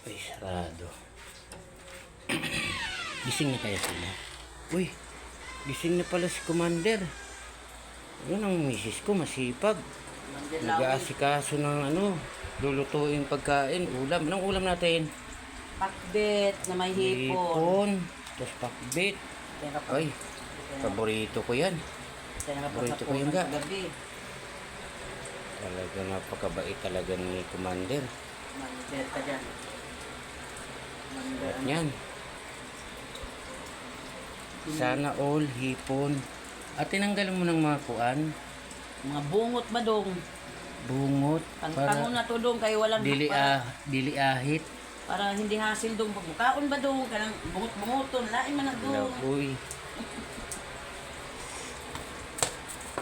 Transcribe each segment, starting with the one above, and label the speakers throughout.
Speaker 1: Ay, sarado. Gising na kaya sila? Uy, gising na pala si Commander. Yun ang misis ko, masipag. Nag-aasikaso ng lulutuin pagkain, ulam. Anong ulam natin?
Speaker 2: Pakbet na may hipon.
Speaker 1: Tapos pakbet. Ay, paborito ko yan. Paborito ko yan, ga. Talaga napakabait talaga ni Commander.
Speaker 2: Commander ka dyan.
Speaker 1: At yan. Sana all hipon. At tinanggal mo ng mga kuan.
Speaker 2: Mga bungot ba dong?
Speaker 1: Bungot.
Speaker 2: Tango na to dong kayo walang
Speaker 1: Dili ahit.
Speaker 2: para hindi hasil dong pagbukaon ba dong kanang bungot-bungoton lain man na dong.
Speaker 1: Uy.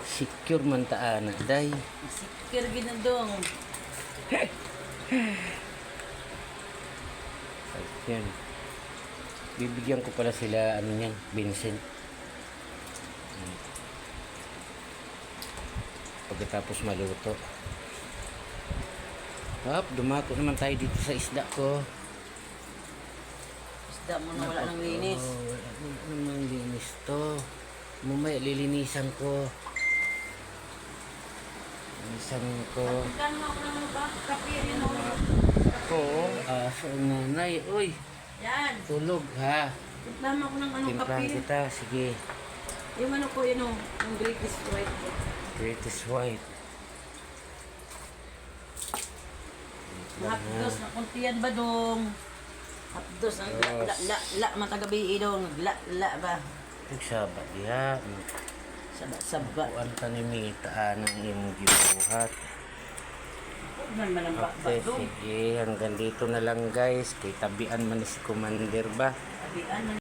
Speaker 1: Secure man taana day.
Speaker 2: Sikir gid na dong.
Speaker 1: Yan. Bibigyan ko pala sila niyan, Vincent. Pagkatapos maluto. Dumako naman tayo dito sa isda ko.
Speaker 2: Isda mo na wala nang linis.
Speaker 1: Wala namang linis to. Mamaya lilinisan ko. Linisan ko.
Speaker 2: Kano ako nang kapir yun o.
Speaker 1: Ako, aso ang nanay. Uy,
Speaker 2: Yan.
Speaker 1: tulog ha.
Speaker 2: Timplahan ako ng
Speaker 1: Timplahan
Speaker 2: kapir.
Speaker 1: kita, sige.
Speaker 2: Yung ko yun o. Yung greatest white.
Speaker 1: Greatest white.
Speaker 2: Hapdos na kuntiyan ba dong? Hapdos ang la matagabi dong. La ba?
Speaker 1: Nagsaba diha.
Speaker 2: Saba.
Speaker 1: Kuan tanimita ng imong gibuhat.
Speaker 2: Man malambak ba
Speaker 1: Okay,
Speaker 2: dong?
Speaker 1: sige. Hanggang dito na lang guys. Kay tabian man ni si Commander ba?
Speaker 2: Tabian